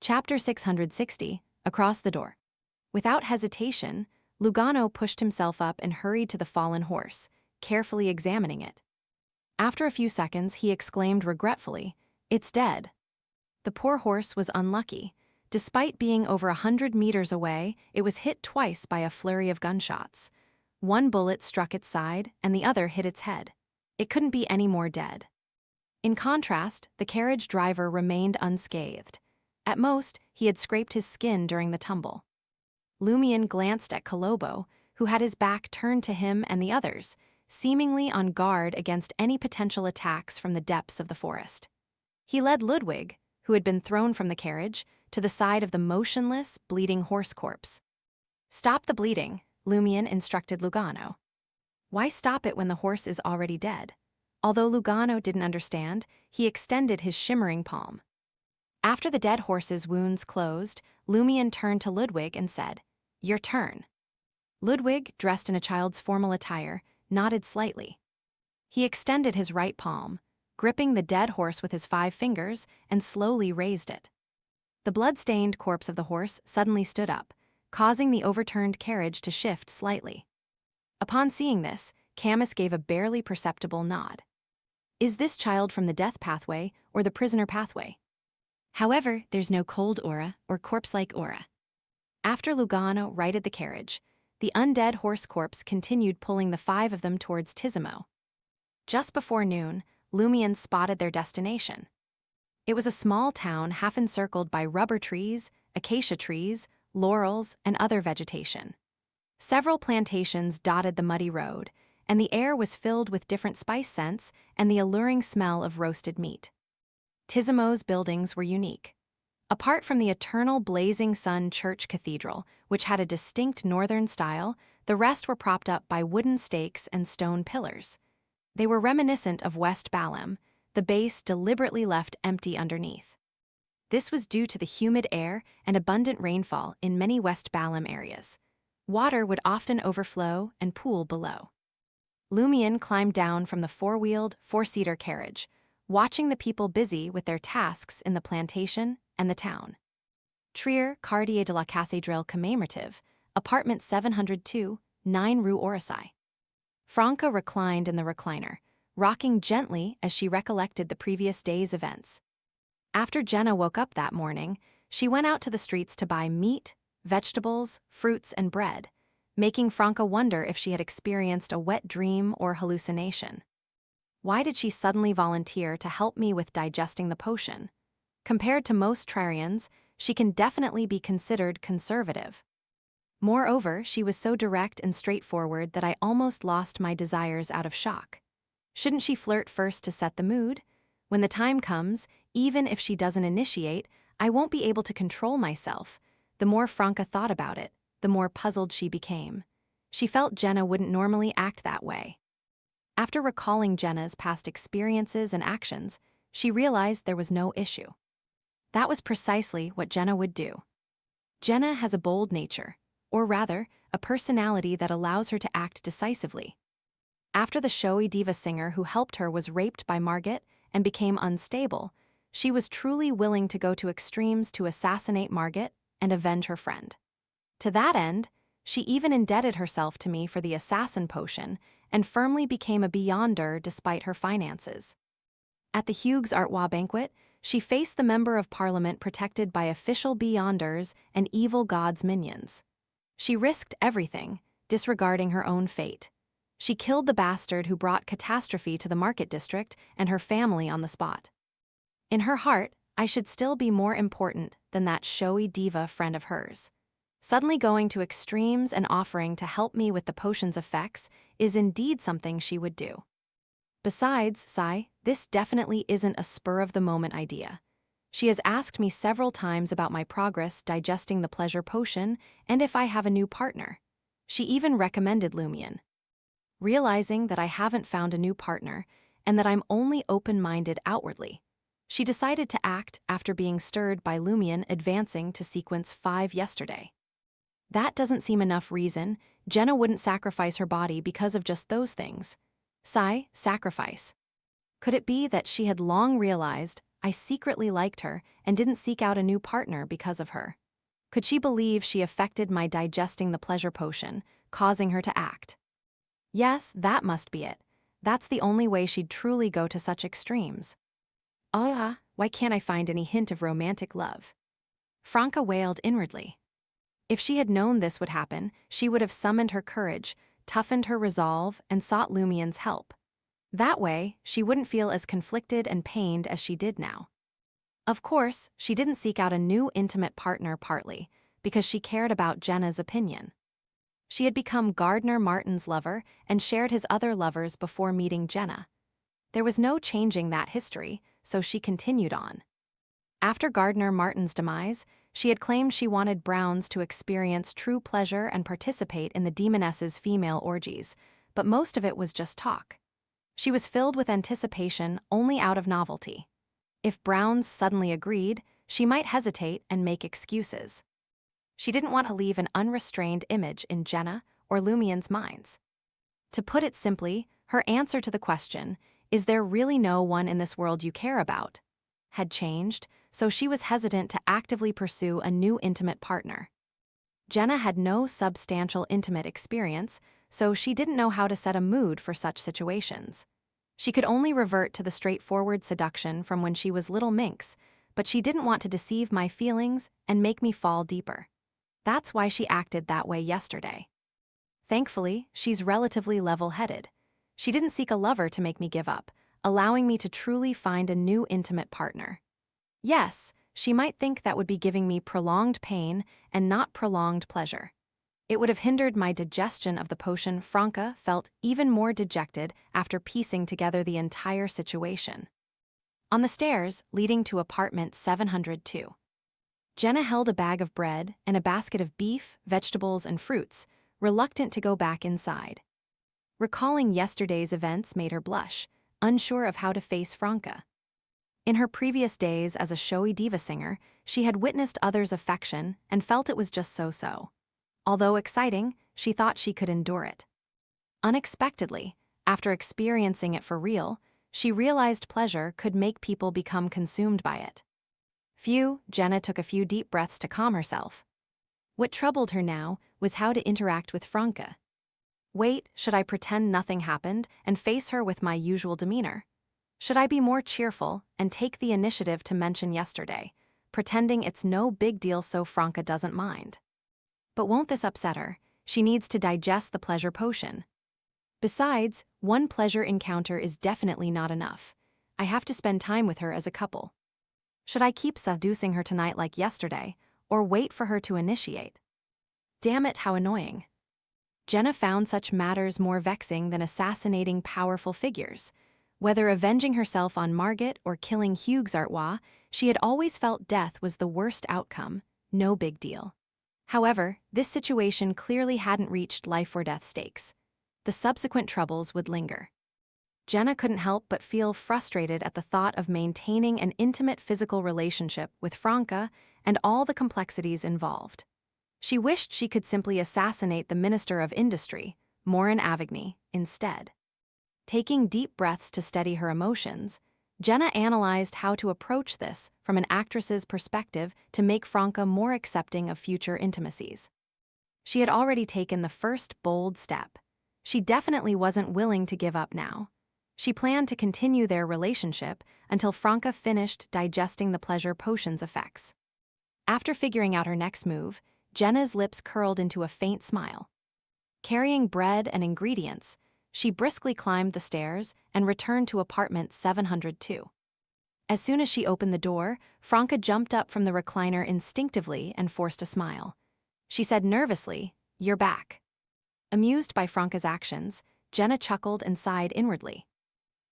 Chapter 660, Across the Door. Without hesitation, Lugano pushed himself up and hurried to the fallen horse, carefully examining it. After a few seconds, he exclaimed regretfully, "It's dead." The poor horse was unlucky. Despite being over 100 meters away, it was hit twice by a flurry of gunshots. One bullet struck its side, and the other hit its head. It couldn't be any more dead. In contrast, the carriage driver remained unscathed. At most, he had scraped his skin during the tumble. Lumion glanced at Kolobo, who had his back turned to him and the others, seemingly on guard against any potential attacks from the depths of the forest. He led Ludwig, who had been thrown from the carriage, to the side of the motionless, bleeding horse corpse. "Stop the bleeding," Lumion instructed Lugano. Why stop it when the horse is already dead? Although Lugano didn't understand, he extended his shimmering palm. After the dead horse's wounds closed, Lumion turned to Ludwig and said, "Your turn." Ludwig, dressed in a child's formal attire, nodded slightly. He extended his right palm, gripping the dead horse with his 5 fingers, and slowly raised it. The blood-stained corpse of the horse suddenly stood up, causing the overturned carriage to shift slightly. Upon seeing this, Camus gave a barely perceptible nod. Is this child from the death pathway or the prisoner pathway? However, there's no cold aura or corpse-like aura. After Lugano righted the carriage, the undead horse corpse continued pulling the 5 of them towards Tizimo. Just before noon, Lumion spotted their destination. It was a small town half encircled by rubber trees, acacia trees, laurels, and other vegetation. Several plantations dotted the muddy road, and the air was filled with different spice scents and the alluring smell of roasted meat. Tizimo's buildings were unique. Apart from the eternal blazing sun church cathedral, which had a distinct northern style, the rest were propped up by wooden stakes and stone pillars. They were reminiscent of West Balham, the base deliberately left empty underneath. This was due to the humid air and abundant rainfall in many West Balham areas. Water would often overflow and pool below. Lumion climbed down from the 4-wheeled, 4-seater carriage, watching the people busy with their tasks in the plantation and the town. Trier, Quartier de la Cathédrale commémorative, apartment 702, 9 Rue Orsay. Franca reclined in the recliner, rocking gently as she recollected the previous day's events. After Jenna woke up that morning, she went out to the streets to buy meat, vegetables, fruits, and bread, making Franca wonder if she had experienced a wet dream or hallucination. Why did she suddenly volunteer to help me with digesting the potion? Compared to most Trarians, she can definitely be considered conservative. Moreover, she was so direct and straightforward that I almost lost my desires out of shock. Shouldn't she flirt first to set the mood? When the time comes, even if she doesn't initiate, I won't be able to control myself. The more Franca thought about it, the more puzzled she became. She felt Jenna wouldn't normally act that way. After recalling Jenna's past experiences and actions, she realized there was no issue. That was precisely what Jenna would do. Jenna has a bold nature, or rather, a personality that allows her to act decisively. After the showy diva singer who helped her was raped by Margit and became unstable, she was truly willing to go to extremes to assassinate Margit and avenge her friend. To that end, she even indebted herself to me for the assassin potion and firmly became a Beyonder despite her finances. At the Hughes Artois banquet, she faced the member of parliament protected by official Beyonders and evil god's minions. She risked everything, disregarding her own fate. She killed the bastard who brought catastrophe to the market district and her family on the spot. In her heart, I should still be more important than that showy diva friend of hers. Suddenly going to extremes and offering to help me with the potion's effects is indeed something she would do. Besides, Sai, this definitely isn't a spur-of-the-moment idea. She has asked me several times about my progress digesting the pleasure potion and if I have a new partner. She even recommended Lumion. Realizing that I haven't found a new partner and that I'm only open-minded outwardly, she decided to act after being stirred by Lumion advancing to sequence 5 yesterday. That doesn't seem enough reason. Jenna wouldn't sacrifice her body because of just those things. Sacrifice. Could it be that she had long realized I secretly liked her and didn't seek out a new partner because of her. Could she believe she affected my digesting the pleasure potion, causing her to act? Yes, that must be it. That's the only way she'd truly go to such extremes. Why can't I find any hint of romantic love? Franca wailed inwardly. If she had known this would happen, she would have summoned her courage, toughened her resolve, and sought Lumien's help. That way, she wouldn't feel as conflicted and pained as she did now. Of course, she didn't seek out a new intimate partner partly because she cared about Jenna's opinion. She had become Gardner Martin's lover and shared his other lovers before meeting Jenna. There was no changing that history, so she continued on. After Gardner Martin's demise, she had claimed she wanted Browns to experience true pleasure and participate in the demoness's female orgies, but most of it was just talk. She was filled with anticipation only out of novelty. If Browns suddenly agreed, she might hesitate and make excuses. She didn't want to leave an unrestrained image in Jenna or Lumien's minds. To put it simply, her answer to the question, "Is there really no one in this world you care about?" had changed, so she was hesitant to actively pursue a new intimate partner. Jenna had no substantial intimate experience, so she didn't know how to set a mood for such situations. She could only revert to the straightforward seduction from when she was little minx, but she didn't want to deceive my feelings and make me fall deeper. That's why she acted that way yesterday. Thankfully, she's relatively level-headed. She didn't seek a lover to make me give up, allowing me to truly find a new intimate partner. Yes, she might think that would be giving me prolonged pain and not prolonged pleasure. It would have hindered my digestion of the potion. Franca felt even more dejected after piecing together the entire situation. On the stairs leading to apartment 702. Jenna held a bag of bread and a basket of beef, vegetables, and fruits, reluctant to go back inside. Recalling yesterday's events made her blush, unsure of how to face Franca. In her previous days as a showy diva singer, she had witnessed others' affection and felt it was just so-so. Although exciting, she thought she could endure it. Unexpectedly, after experiencing it for real, she realized pleasure could make people become consumed by it. Jenna took a few deep breaths to calm herself. What troubled her now was how to interact with Franca. Wait, should I pretend nothing happened and face her with my usual demeanor? Should I be more cheerful and take the initiative to mention yesterday, pretending it's no big deal so Franca doesn't mind? But won't this upset her? She needs to digest the pleasure potion. Besides, one pleasure encounter is definitely not enough. I have to spend time with her as a couple. Should I keep seducing her tonight like yesterday, or wait for her to initiate? Damn it, how annoying. Jenna found such matters more vexing than assassinating powerful figures. Whether avenging herself on Margit or killing Hugues Artois, she had always felt death was the worst outcome, no big deal. However, this situation clearly hadn't reached life or death stakes. The subsequent troubles would linger. Jenna couldn't help but feel frustrated at the thought of maintaining an intimate physical relationship with Franca and all the complexities involved. She wished she could simply assassinate the Minister of Industry, Morin Avigny, instead. Taking deep breaths to steady her emotions, Jenna analyzed how to approach this from an actress's perspective to make Franca more accepting of future intimacies. She had already taken the first bold step. She definitely wasn't willing to give up now. She planned to continue their relationship until Franca finished digesting the pleasure potion's effects. After figuring out her next move, Jenna's lips curled into a faint smile. Carrying bread and ingredients, she briskly climbed the stairs and returned to apartment 702. As soon as she opened the door, Franca jumped up from the recliner instinctively and forced a smile. She said nervously, "You're back." Amused by Franca's actions, Jenna chuckled and sighed inwardly.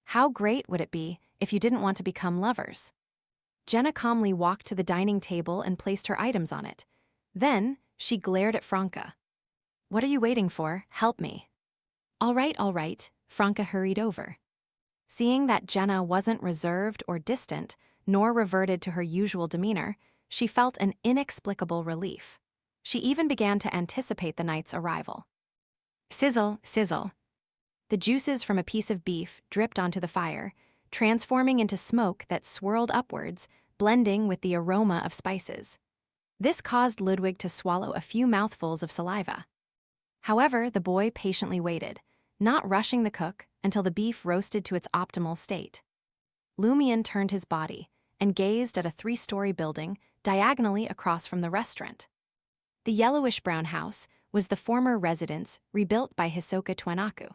How great would it be if you didn't want to become lovers? Jenna calmly walked to the dining table and placed her items on it. Then, she glared at Franca. "What are you waiting for? Help me." All right, Franca hurried over. Seeing that Jenna wasn't reserved or distant, nor reverted to her usual demeanor, she felt an inexplicable relief. She even began to anticipate the night's arrival. Sizzle, sizzle. The juices from a piece of beef dripped onto the fire, transforming into smoke that swirled upwards, blending with the aroma of spices. This caused Ludwig to swallow a few mouthfuls of saliva. However, the boy patiently waited, not rushing the cook until the beef roasted to its optimal state. Lumion turned his body and gazed at a 3-story building diagonally across from the restaurant. The yellowish-brown house was the former residence rebuilt by Hisoka Twanaku.